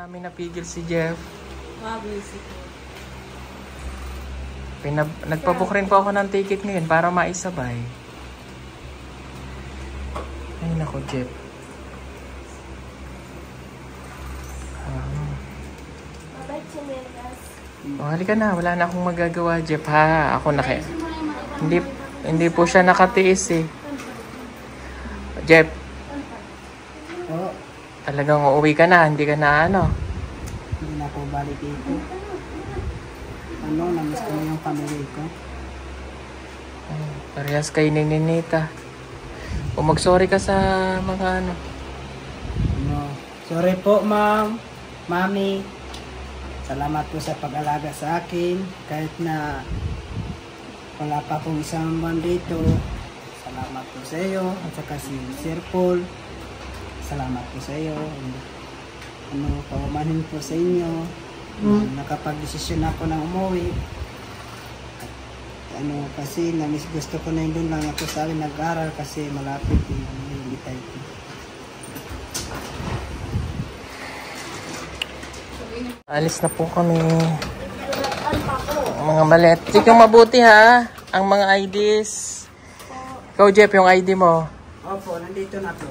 namin napigil si Jeff. Nagpabook rin po ako ng ticket ngayon para maisabay. Ay nako, Jeff. Halika na, wala na akong magagawa, Jeff, ha. Ako na kaya. Hindi po siya nakatiis eh. Jeff. Oo. Talagang uuwi ka na, hindi ka na ano. Hindi na ako balik dito. Namiss ko na yung family ko. Parehas kayo ni Ninita. O mag-sorry ka sa mga ano. Sorry po, ma'am. Mami. Salamat po sa pag-alaga sa akin. Kahit na wala pa akong isang buwan dito. Salamat po sa iyo. At saka si Sir Paul. Salamat po sa iyo. Paumanin po sa inyo. Nakapag-desisyon ako ng umuwi. At, kasi gusto ko na yun doon lang ako sa akin nag-aral kasi malapit yung militay ko. Alis na po kami. Mga malet. Ikaw mabuti ha. Ang mga IDs. Ikaw, Jeff, yung ID mo. Opo, nandito na po.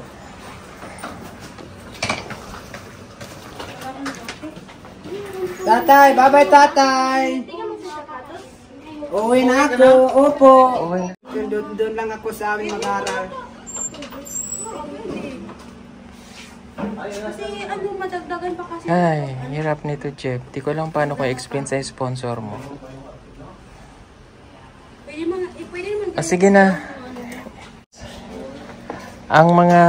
Tatay, bye-bye tatay. Uwi na ako. Opo. Doon lang ako sa amin mag-aral. Kasi madagdagan pa kasi. Ay, hirap nito, Jeff. Di ko lang paano ko explain sa sponsor mo. Pwede naman. Sige na. Ang mga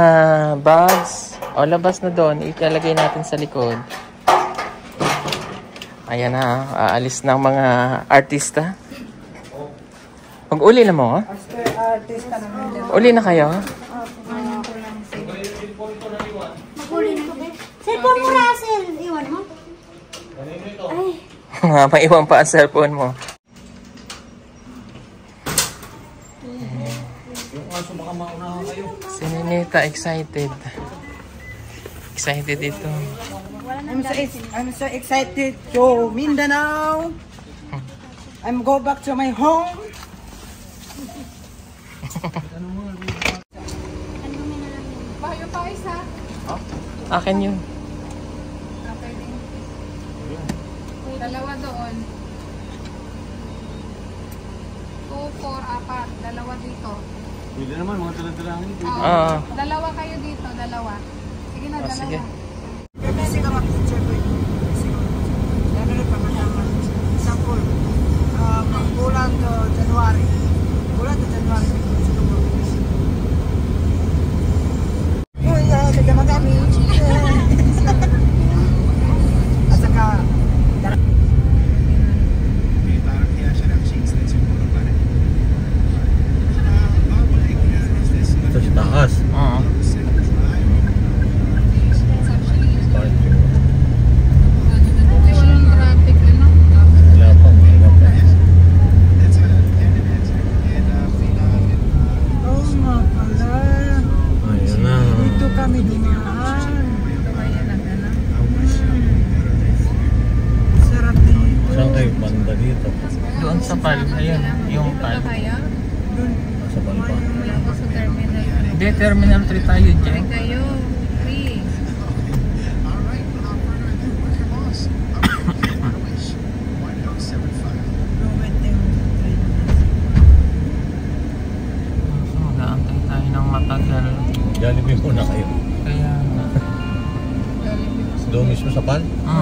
bags, labas na doon. Ikalagay natin sa likod. Ayan na, aalis ng mga artista. Mag-uli na mo, ha? Artista naman. Uli na kayo? Mag-uli na. Cellphone mo, Russell. Iwan mo. Ay. Maiwan pa ang cellphone mo. Si Ninita excited. Excited ito. I'm so excited to Mindanao. I'm go back to my home. Bayo pa isa. Akin yun. Okay din. Dalawa doon. 2, 4, 4. Dalawa dito. Pwede naman, mga talag-talangin. Oo. Dalawa kayo dito, dalawa. Sige na, dalawa. Sige. Kasi ka mag-picture ko yun. Dahil pa malaman. Example, bulan to January. Bulan to January. Uy, sige magami. At saka, Ito sa taas. Oo. Walang traffic, ano? Wala pa, mahirap pa. oh nga pala. Ayun na. Dito kami dumaan. Sarap dito. Saan kayo banda dito? Doon sa pal. Ayun, yung pal. Kaya? Sa Palpa. Wala ko sa terminal. Hindi, Terminal 3 tayo, Jeff. Kayo, free. So, mag-aantay tayo ng matagal. Jollibee muna kayo. Kaya, Doon mismo sa Pal?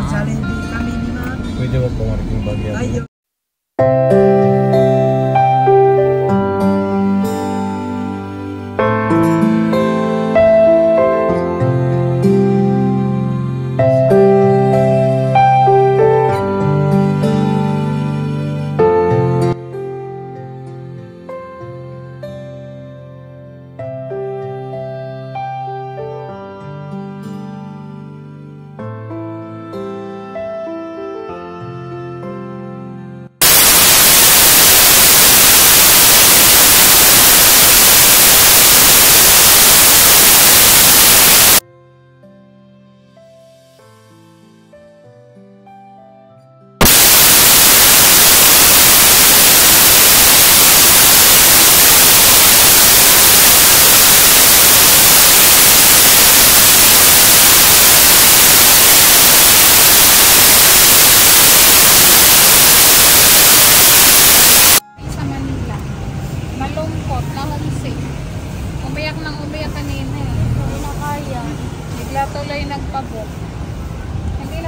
Salindi kami ni Ma. Pwede mo pumariting bagyan. Ayun.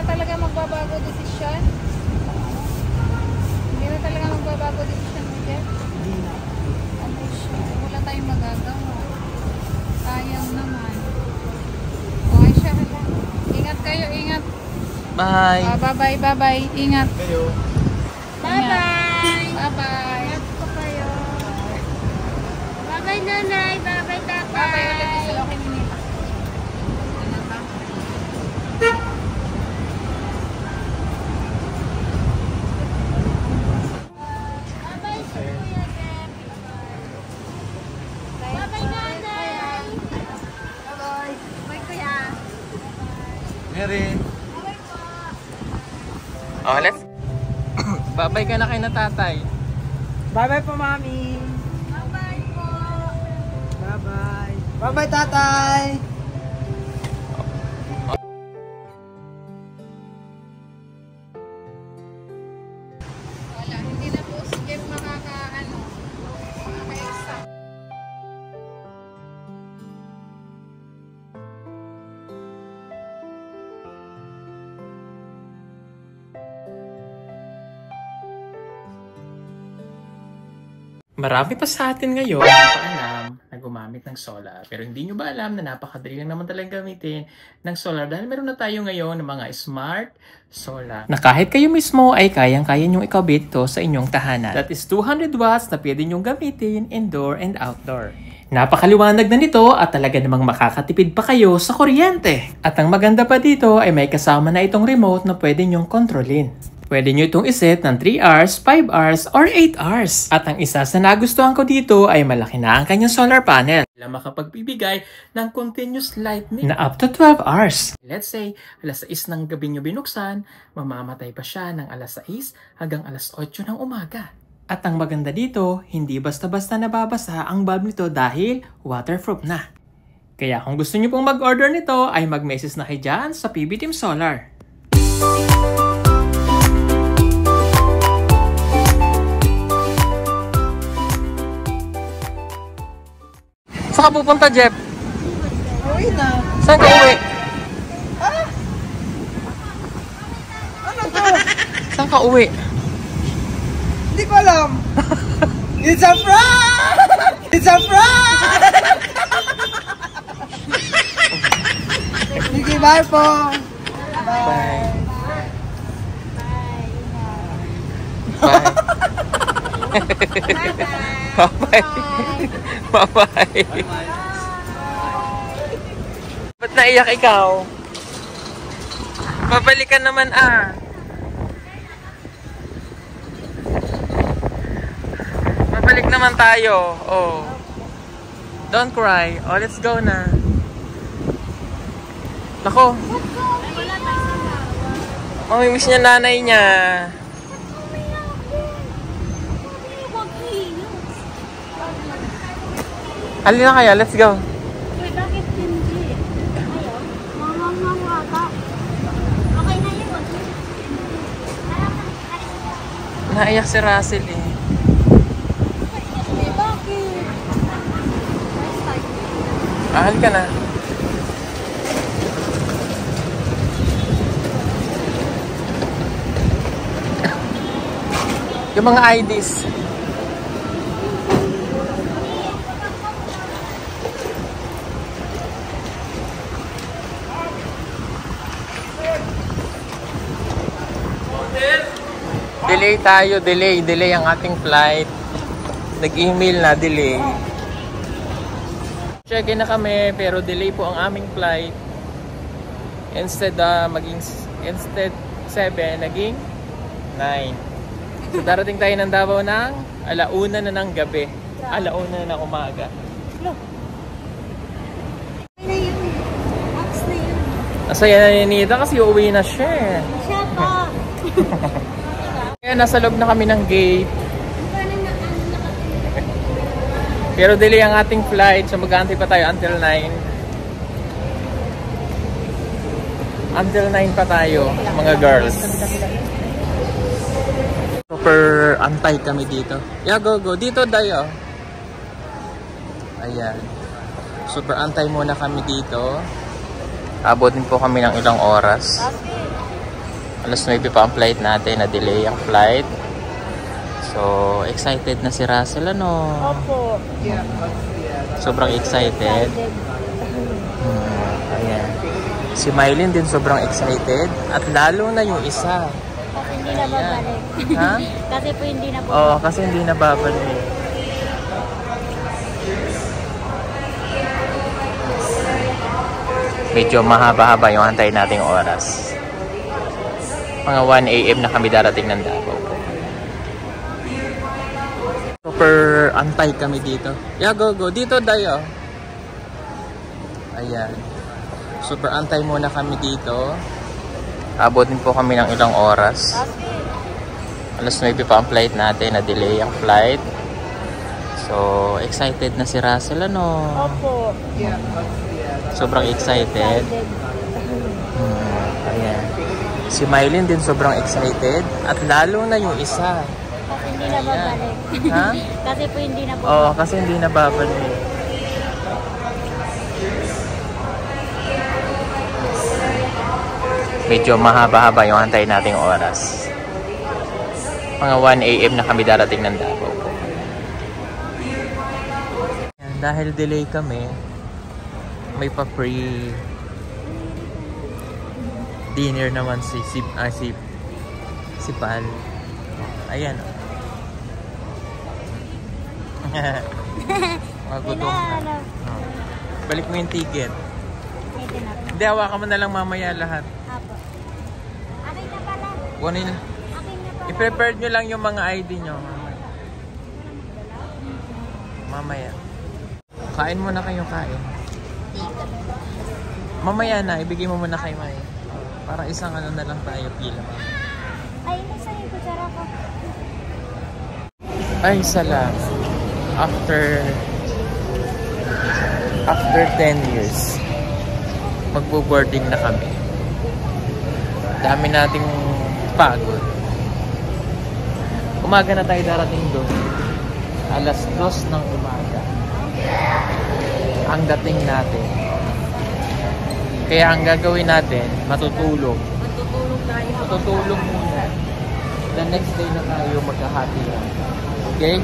na talaga magbabago desisyon? Hindi na talaga magbabago desisyon mo, Jeff? Hindi na. Ano siya? Wala tayong magagawa. Sayang naman. Okay siya. Ingat kayo, ingat. Bye! Bye-bye, bye-bye. Ingat. Kayo. Bye-bye. Bye-bye. Ingat po kayo. Bye-bye, nanay. Bye-bye, tatay. Bye-bye ulit. Sila okay ni Nita. Ano ba? Bye-bye, si Kuya Jeff. Bye-bye, nanay. Bye-bye. Bye, Kuya. Mary. Bye-bye po. Oh, let's... Babay ka na kay na tatay. Bye-bye po, Mami. Bye-bye po. Bye-bye. Bye-bye, tatay. Wala. Hindi na po si Jeff makaka-exam. Marami pa sa atin ngayon nakaalam na gumamit ng solar. Pero hindi nyo ba alam na napakadali lang naman talagang gamitin ng solar dahil meron na tayo ngayon ng mga smart solar. Na kahit kayo mismo ay kayang-kaya nyong ikabit ito sa inyong tahanan. That is 200 watts na pwede nyong gamitin indoor and outdoor. Napakaliwanag na nito at talaga namang makakatipid pa kayo sa kuryente. At ang maganda pa dito ay may kasama na itong remote na pwede nyong kontrolin. Pwede nyo itong iset ng 3 hours, 5 hours, or 8 hours. At ang isa sa nagustuhan ko dito ay malaki na ang kanyang solar panel. Na makapagbibigay ng continuous lightning na up to 12 hours. Let's say, alas 6 ng gabi nyo binuksan, mamamatay pa siya ng alas 6 hanggang alas 8 ng umaga. At ang maganda dito, hindi basta-basta nababasa ang bulb nito dahil waterproof na. Kaya kung gusto nyo pong mag-order nito, ay mag-message na kayo dyan sa PB Team Solar. Saan ka pupunta, Jeff? Uwi na. Saan ka uwi? Ano to? Saan ka uwi? Hindi ko alam. It's a prank! It's a prank! Sige, bye po. Bye. Bye. Bye. Bye. Bye. Ba't naiyak ikaw? Babalikan naman ah. Babalik naman tayo. Oh. Don't cry. Oh, let's go na. Nako. Mamimiss niya nanay niya. Halina kaya, let's go. Bakit hindi? Ayaw? Mamamawaka. Okay na yun. Naiyak si Russell eh. Bakit? Ahal ka na. Yung mga IDs. Delay tayo, delay ang ating flight. Nag-email na, delay. Check-in na kami, pero delay po ang aming flight. Instead 7, naging 9. So darating tayo ng Davao ng alauna na ng gabi. Alauna na ng umaga. Okay na yun. Ox na yun. Nasaya na ni Nita kasi uuwi na siya eh. Siya pa. Kaya nasa loob na kami ng gate. Pero delay ang ating flight, so mag-aantay pa tayo until 9. Until 9 pa tayo, mga girls. Super antay kami dito. Yeah, go. Dito tayo. Ayan. Super antay muna kami dito. Abot din po kami ng ilang oras. Alas 9 pa ang flight natin, na-delay ang flight. So, excited na si Russell, ano? Opo. Sobrang excited. Ayan. Si Mylene din sobrang excited. At lalo na yung isa. Kasi hindi na babalik. Ha? Kasi po hindi na po. Oo, kasi hindi na babalik. Medyo mahaba-haba yung antay nating oras. Mga 1 AM na kami darating ng Davao. Super antay kami dito. Yeah, go. Dito, Dayo. Ayan. Super antay muna kami dito. Abutin po kami ng ilang oras. Alas 9 pa ang flight natin. Na-delay ang flight. So, excited na si Russell, ano? Opo. Sobrang excited. Ayan. Si Mylene din sobrang excited. At lalo na yung isa. Kasi hindi na babalik. Ha? Kasi po hindi na po. Oo, kasi hindi na babalik. Medyo mahaba-haba yung antay nating oras. Mga 1 AM na kami darating ng Davao. Dahil delay kami, may pa-free dinner naman si Pal. Ayan. Magutom na. Balik mo yung ticket. Ito na po. Hindi, hawakan mo na lang mamaya lahat. Apo. Akin na pala. Kunin na. Akin na pala. I-prepare nyo lang yung mga ID nyo. Mamaya. Kain muna kayo, kain. Mamaya na, ibigay mo muna kay Maya. Para isang ano na lang tayo, pila. Ay, hindi sa yung kutsara ko. Ay, salamat. After 10 years, magbo-boarding na kami. Dami nating pagod. Umaga na tayo darating doon. Alas 2 ng umaga. Ang dating natin. Kaya ang gagawin natin, matutulog. Matutulog muna. The next day na tayo magkahati. Okay?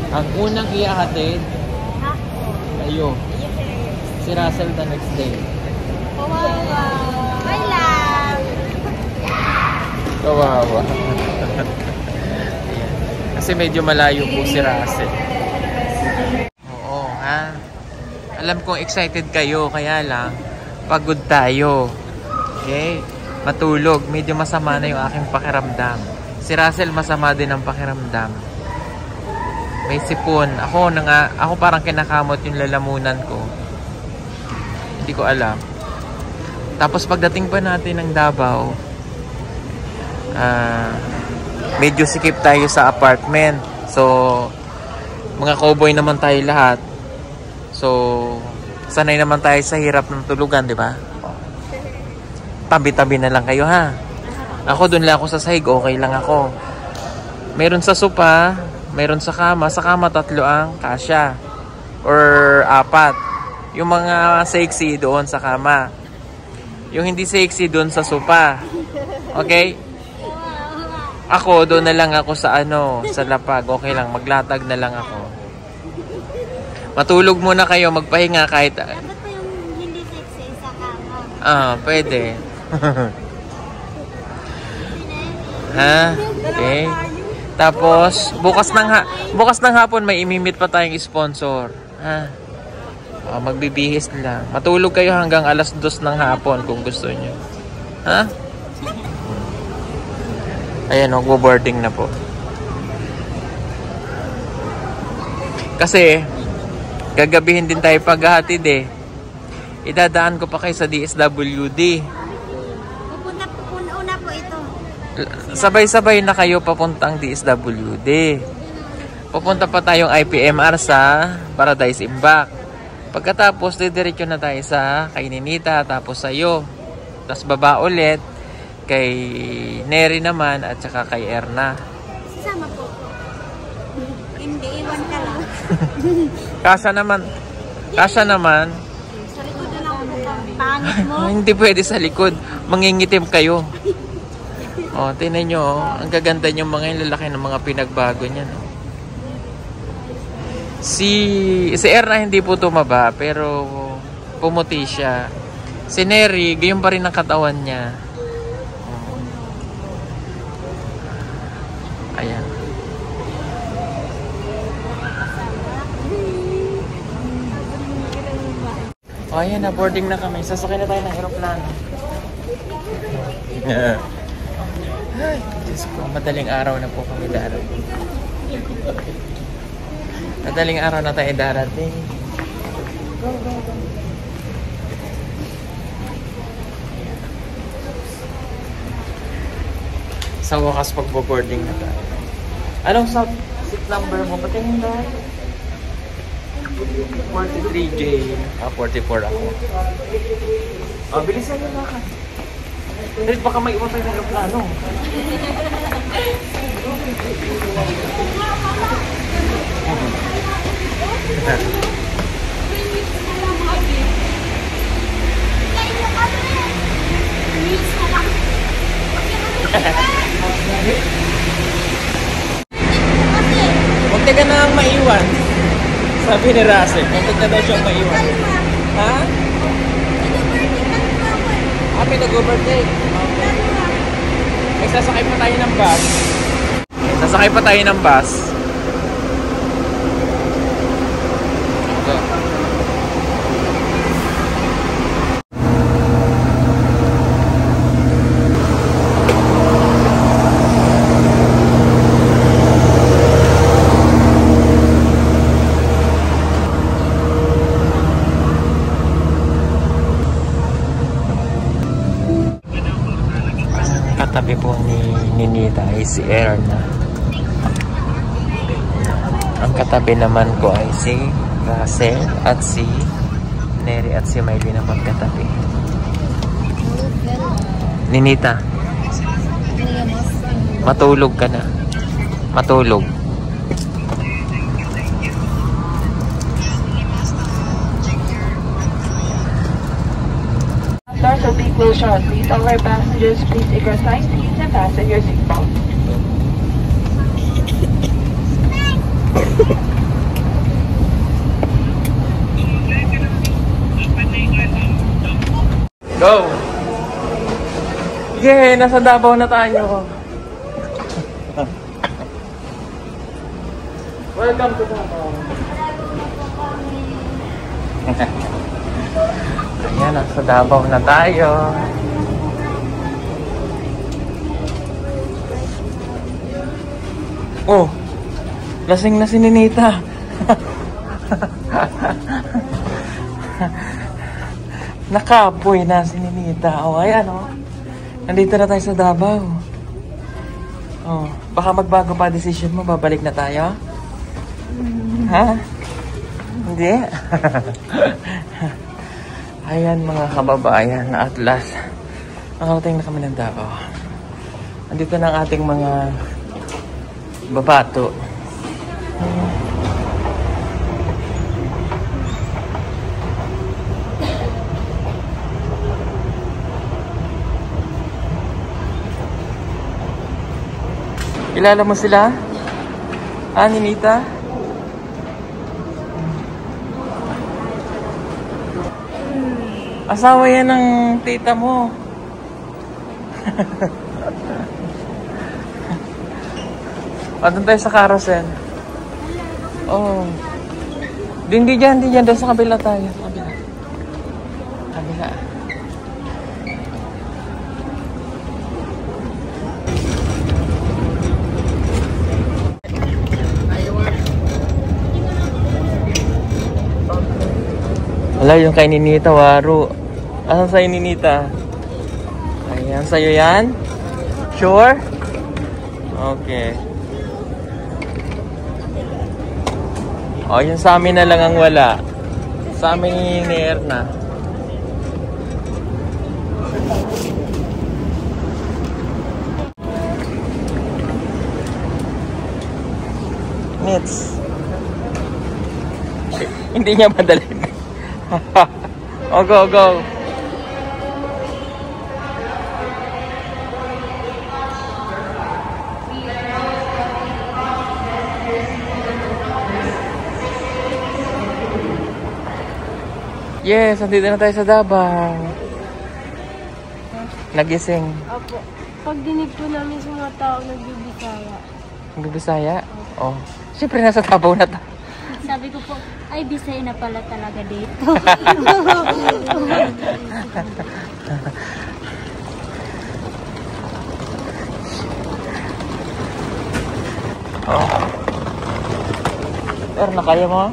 Ang unang iahatid, ayo. Si Russell the next day. Kawawa. Bye lang. Kawawa. Kasi medyo malayo po si Russell. Oo, ha? Alam kong excited kayo, kaya lang, pagod tayo. Okay? Matulog. Medyo masama na yung aking pakiramdam. Si Russell masama din ang pakiramdam. May sipon. Ako parang kinakamot yung lalamunan ko. Hindi ko alam. Tapos pagdating pa natin ng Davao, medyo sikip tayo sa apartment. So, mga cowboy naman tayo lahat. So, sanay naman tayo sa hirap ng tulugan, di ba? Tabi-tabi na lang kayo, ha? Ako, dun lang ako sa sahig. Okay lang ako. Meron sa sopa, meron sa kama. Sa kama, 3 ang kasya. Or 4. Yung mga sexy doon sa kama. Yung hindi sexy doon sa sopa. Okay? Ako, doon na lang ako sa sa lapag. Okay lang, maglatag na lang ako. Matulog muna kayo, magpahinga kahit... Dapat po yung hindi sexy sa kama. Pwede. Ha? Okay. Tapos, bukas ng hapon may imimit pa tayong sponsor. Ha? Magbibihis lang. Matulog kayo hanggang alas 2 ng hapon kung gusto nyo. Ha? Ayan, magbo-boarding na po. Kasi, gagabihin din tayo paghahatid eh. Idadaan ko pa kayo sa DSWD. Una po ito. Sabay-sabay na kayo papuntang DSWD. Pupunta pa tayong IPMR sa Paradise Imbak. Pagkatapos, didiretso na tayo sa kay Ninita, tapos sa'yo. Tapos baba ulit kay Neri naman at saka kay Erna. Sasama po. Hindi, iwan ka lang. Kasya naman. Sa likod na lang ako kami. pangit mo. Hindi pwede sa likod. Mangingitim kayo. Oh, tingnan nyo. Oh. Ang gaganda nyo mga yung lalaki ng mga pinagbago niya. No? Si Erna hindi po tumaba, pero pumuti siya. Si Neri, gayon pa rin ang katawan niya. Oh. Ayan. Oh, ayan na. Boarding na kami. Sasakay na tayo ng aeroplano. Ay, Diyos ko. Madaling araw na po kami darating. Madaling araw na tayo darating. Go, go, go. Sa wakas pagbo-boarding na tayo. Anong seat number mo? Patingin tayo. 43J. 44 ako. Oh, bilisan nyo na ka. Dahil baka may iwan tayo ng aeroplano. Huwag ka nang maiwan. Sabi ni Russell, huwag ka daw siyang maiwan. Ha? May nag-overtake. Okay. Sasakay pa tayo ng bus. Sasakay pa tayo ng bus. Go. Katabi po ni Ninita ay si Erna. Ang katabi naman ko ay si Russell at si Neri at si Miley na magkatabi. Ninita, matulog ka na. Matulog. Doors will be closed shortly. All our passengers, please take your assigned seats and fasten your seatbelt. Go! Yay! Nasa Davao na tayo. Welcome to Davao. Ayan, nasa Davao na tayo. Oh, lasing na si Ninita. Nakapoy na si Ninita. Oh, ayan oh. Nandito na tayo sa Davao. Oh, baka magbago pa decision mo, babalik na tayo? Ha? Hindi? Ayan mga kababayan, at last nakarating na kami ng Davao. Andito na ang ating mga babato. Kilala mo sila? Ah, Ninita? Asawa yan ng tita mo. Doon tayo sa carousel. Oh. Hindi dyan. Doon sa kabila tayo. Sa kabila. Kabila. Wala yung kay Ninita, waro. Asan sa'yo, Ninita? Ayan, sa'yo yan? Sure? Okay. O, yun sa amin na lang ang wala. Sa amin ni Erna. Nits. Hindi niya madali. Oh, go. Yes, andito na tayo sa Davao. Nagising. Opo. Pag dinig po namin sa mga tao, nagbibisaya. Nagbibisaya? Oh. Siyempre nasa Davao na tayo. Sabi ko po, ay Bisaya na pala talaga dito. Oh. Pero na kaya mo?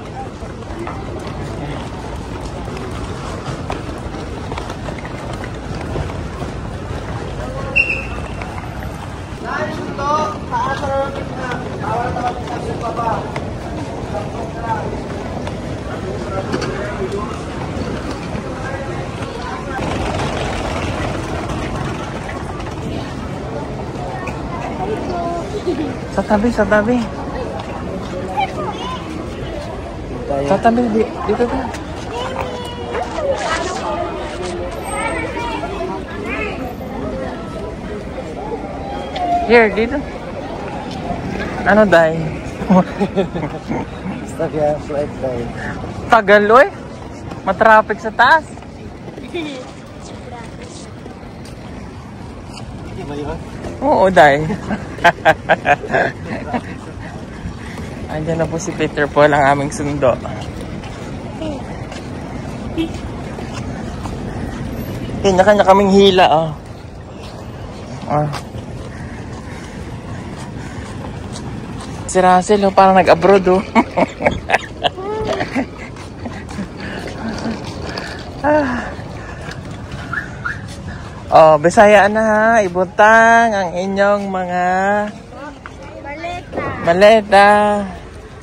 Sa tabi, sa tabi. Sa tabi, dito ka. Here, dito. Ano, Day? Stop yan, flight day. Tagal, oy. Matraffic sa taas. Oo, Day. Andiyan na po si Peter Paul, ang aming sundo. Kanya-kanya kaming hila, oh. Ah. Si Russell, oh, parang nag-abroad, oh. Oh, Bisaya na ha. Ibutang ang inyong mga maleta.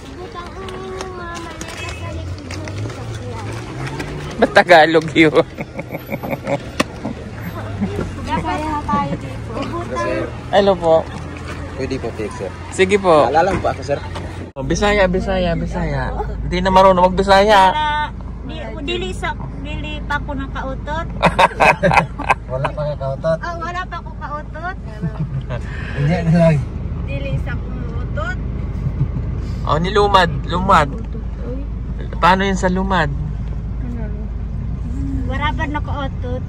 Ibutang ang mga maleta sa likod ng sasakyan. Ba't Tagalog yun? Kaya na tayo dito. Ibutang. Hello po. Pwede po, sir. Sige po. Naalala mo ba ako, sir? Oh, Bisaya. Hindi na marunong mag-Bisaya. Dili pa ko nakautot. Wala pa kakautot. Wala pa ko kautot. Hindi na lang. Dili sa kumutot. Oh, nilumad. Lumad. Paano yun sa lumad? Warabad na kautot.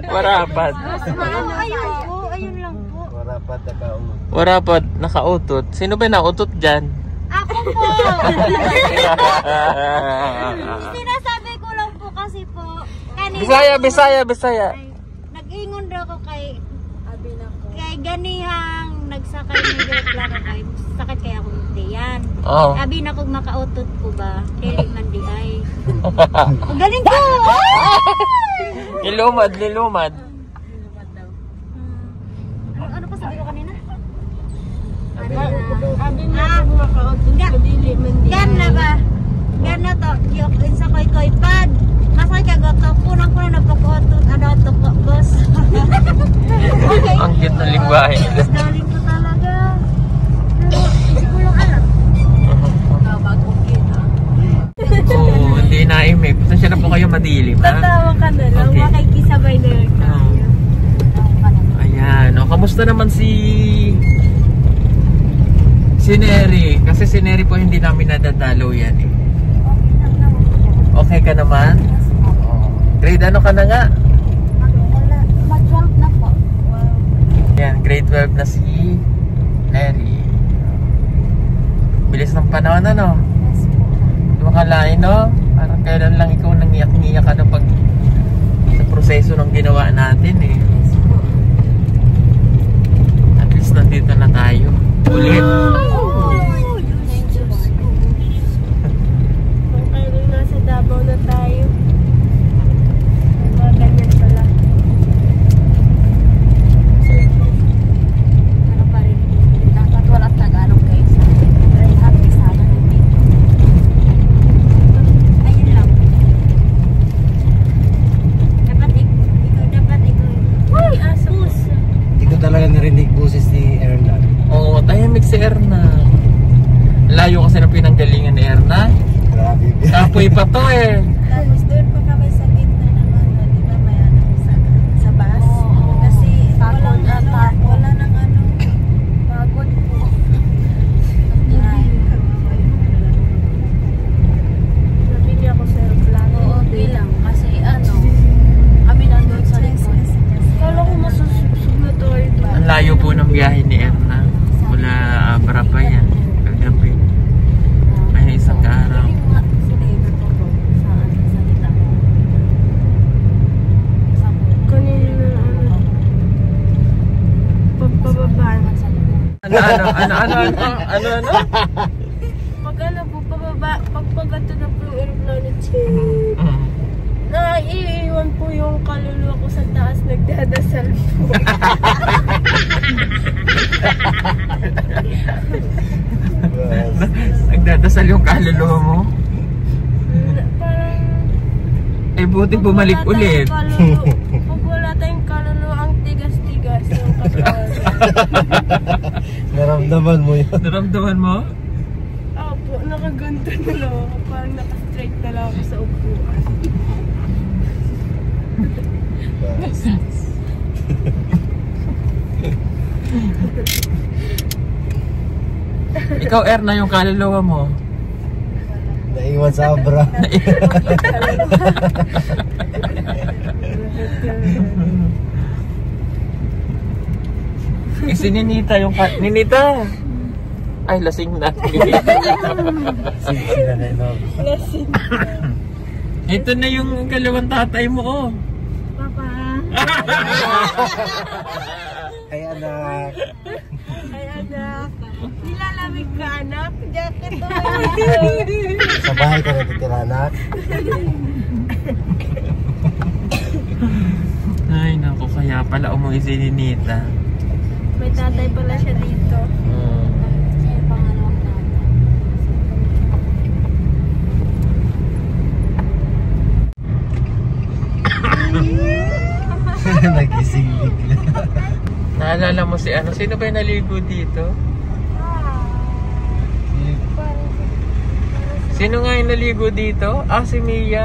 Warapad. Ayun lang po. Warapat na kautot. Warapad. Nakautot. Sino ba nautot dyan? Ako po. Sinasabi ko lang po kasi po. Kanina Bisaya. Ay, nag-ingon daw ko kay ganihang nagsakay ng aeroplano kay sakit kaya akong tiyan. Oh. Abi na kung makautot ko ba, dili man di ay. Galing ko! Nilumad. Ano pa sabi ko kanina? Abi na kung makautot ko, dili man di. Gan na ba? Gan na to, yung sa koy pad. Kasay ka gato, kunang-kunang napakautot, ano to po, boss. Okay. Ang cute na lingwahe. Galing ko talaga. Pero, hindi ko lang alam. Oo, hindi naimik. Pasensya na po kayo madilim, ha? Tatawa ka na lang, Okay. makikisabay na lang tayo. Ayan, o, kamusta naman si Neri? Kasi si Neri po hindi namin nadadalaw yan, eh. Okay ka naman? Oh. Grade ano ka na nga? Mag-12 na po. Yan, grade 12 na si Neri. Bilis ng panahon, ano? Hindi mo kalain, no? Parang kailan lang ikaw nangiyak-ngiyak ka pag sa proseso ng ginawa natin, eh. At least nandito na tayo. Ulit. Kung kailan nasa Davao na tayo. Mga ganyan pala. Ano pa rin? Dapat walang Tagalog kayo sa happy sana dito. Ayun lang. Dapat ikaw. Uy! Asus! Hindi ko talaga narinig boses ni Erna. Oo, tahimik si Erna. Layo kasi ng pinanggalingan ni Erna. Grabe. Kapoy pa to, eh. Tapos doon pa kami sa gitna ng ano, di ba may ano sa bus? Kasi walang ano, wala nang ano, pagod po. Nabili ako sir. layo po ng biyahe ni Erna. Mula Barapayan. Kagabi. Ay, isang araw. Ano? Pag po pababa, pagpagato na po yung aeroplano, naiiwan po yung kaluluwa ko sa taas, nagdadasal po. Nagdadasal yung kaluluwa mo? Parang... Eh, buti bumalik ulit. Pag wala tayong kaluluwa, ang tigas-tigas yung katawan. Naramdaman mo yun. Naramdaman mo? Opo, nakaganto na lang ako. Parang naka-straight na lang ako sa upuan. Ikaw, Erna, yung kaluluwa mo? Naiwan sa abra. Si Ninita yung... Ninita! Ay, lasing na. Sila na yun. Lasing. Ito na yung kalawang tatay mo, oh. Papa. Ay, anak. Ay, anak. Nilalamig ka, anak. Jacket mo. Sa bahay ka natitira, anak. Ay, naku, kaya pala umuwi si Ninita. May tatay pala siya dito. Nagising bigla. Naalala mo si ano? Sino ba yung naligo dito? Sino nga yung naligo dito? Ah, si Mia.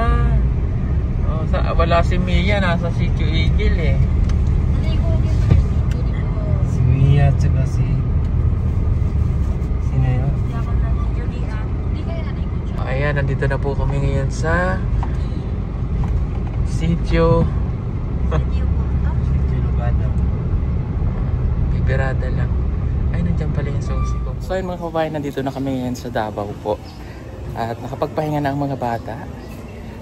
Oh, wala si Mia. Nasa Sitio Eagle eh. Si Mia at saka si... Sino yun? Ayan, nandito na po kami ngayon sa Sitio Lugada. Bibirada lang. Ay, nandiyan pala yung susi ko. So yun mga kabayan, nandito na kami ngayon sa Davao po. At nakapagpahinga na ang mga bata.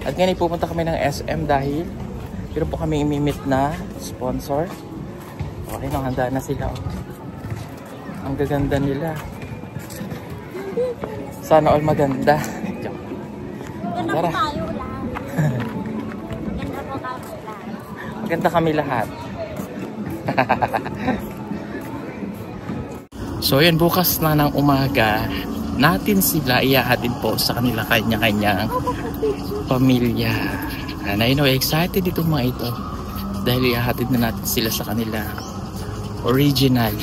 At ngayon pupunta kami ng SM dahil meron po kami imimit na sponsor. Okay, handa na sila. Oh. Ang gaganda nila. Sana all maganda. Tara. Maganda kami lahat. So yan, bukas na ng umaga natin sila iyahatid po sa kanila kanya-kanyang pamilya. And I know, excited itong mga ito dahil iyahatid na natin sila sa kanila original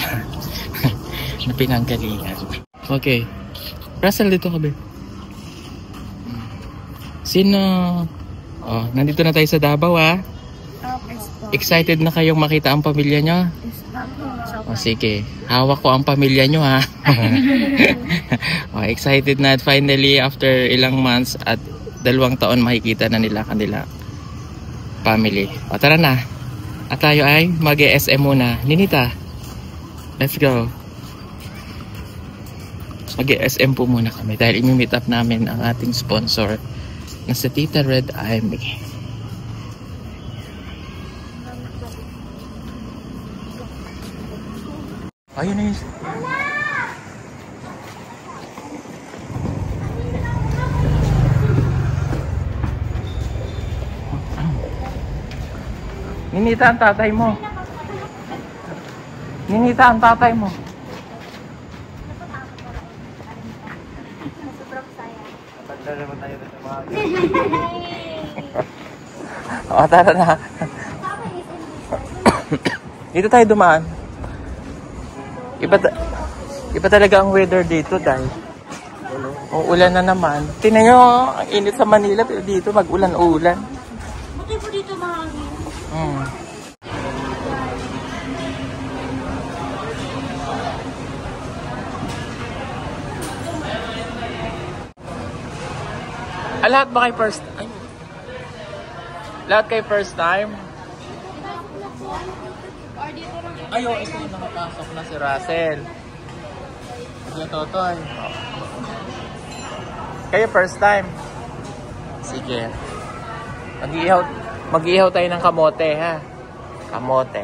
na pinanggalingan. Okay, Russell, dito ka ba? Sino? Oh, nandito na tayo sa Davao, ah. Excited na kayong makita ang pamilya nyo? O sige, hawak ko ang pamilya nyo, ha. O, excited na at finally after ilang months at 2 taon makikita na nila kanila family. O tara na. At tayo ay mag-SM muna. Ninita, let's go. Mag-SM po muna kami dahil imi-meet up namin ang ating sponsor na si Tita Red Amy. Ayun na yun. Ninita ang tatay mo. Ninita ang tatay mo. O, tara na. Dito tayo dumaan. Iba talaga ang weather dito dahil ulan na naman. Tingnan nyo, ang init sa Manila pero dito mag-ulan-ulan. Buti po dito mahangin. Lahat ba kay first time? Lahat kay first time? Ayo, ito nakapasok na si Russell. Sige, Totoy. Kayo first time? Sige. Mag-ihaw tayo ng kamote, ha? Kamote.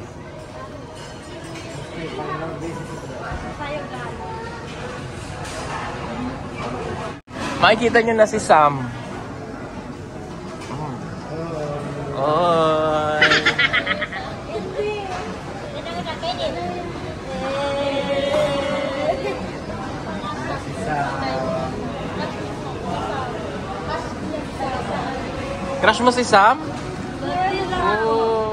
Makikita nyo na si Sam. Oy! Crush mo si Sam? Oh.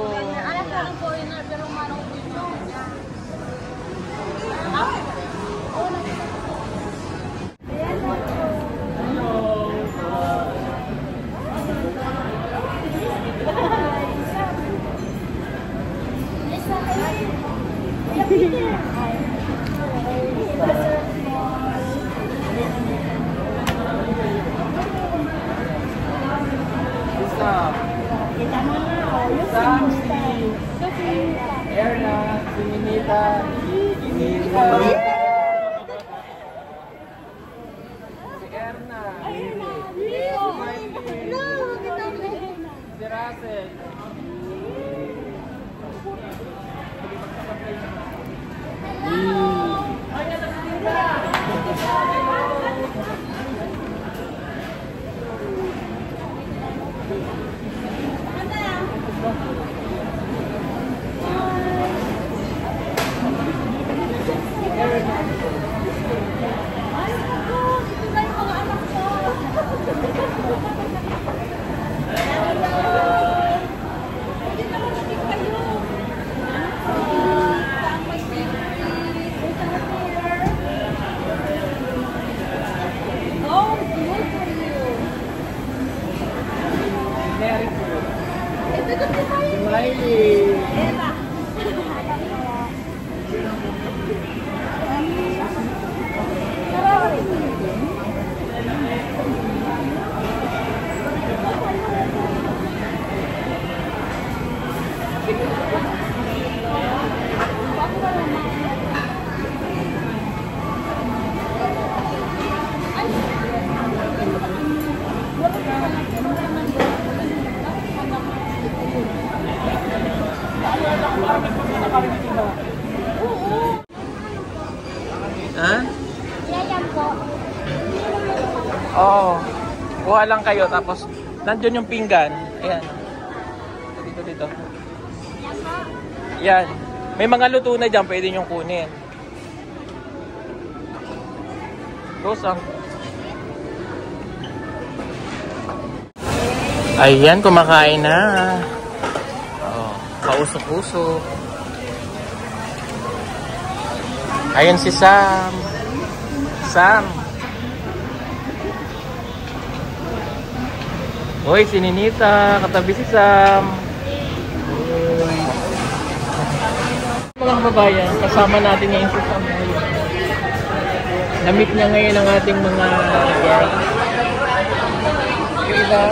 Sam, si Erna, si Ninita, si Erna, si Russell. Ha? Oo. Kuha lang kayo tapos nandiyon yung pinggan. Ayan. Dito. Yan. May mga luto na dyan. Pwede nyong kunin. Rosang. Ayan, kumakain na. Oh, kausok-usok. Ayan si Sam. Sam. Hoy, si Ninita. Katabi si Sam. Mga kababayan, kasama natin ngayon si Sam. Na-meet niya ngayon ang ating mga guests. Yung iba?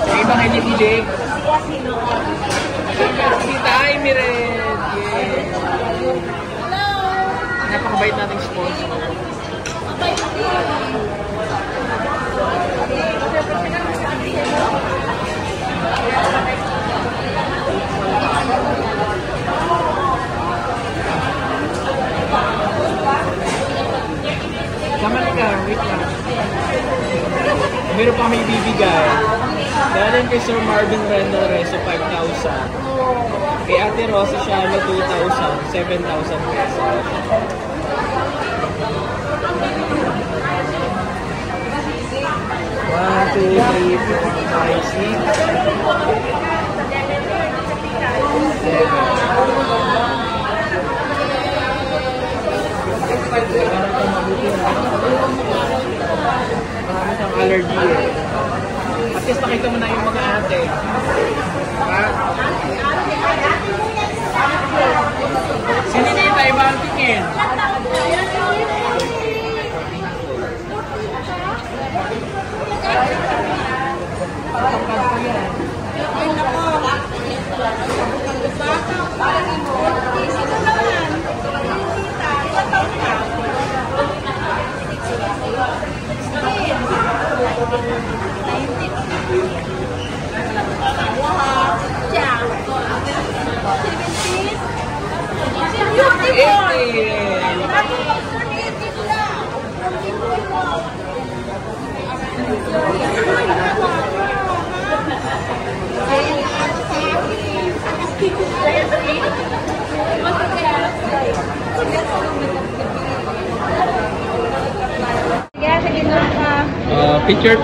Yung iba kay Nibilig. Kita ay Mired. Napakabait nating sponsor. Sama na ka, wait lang. Meron pa may bibigay. Galing kay Sir Marvin Rendon Reso 5,000. Kay Ate Rosa Shalo 2,000, 7,000 pesos. One, two, three, four, five, six, marami siyang allergy eh. At least nakita mo na yung mga ate. Ha? Sininita, iba ang tingin.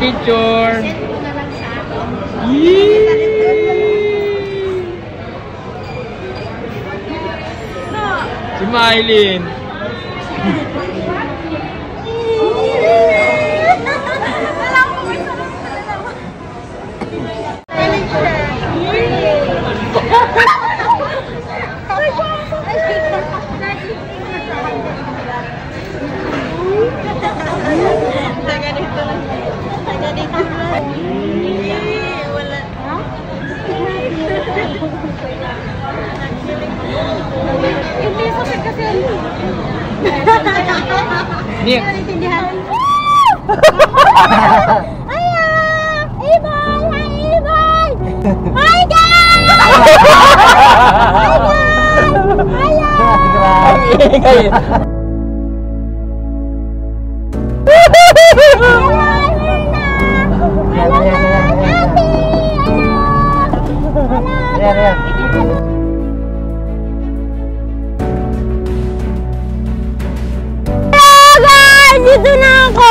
Picture. Si Mylene. Nick. Dito na ako!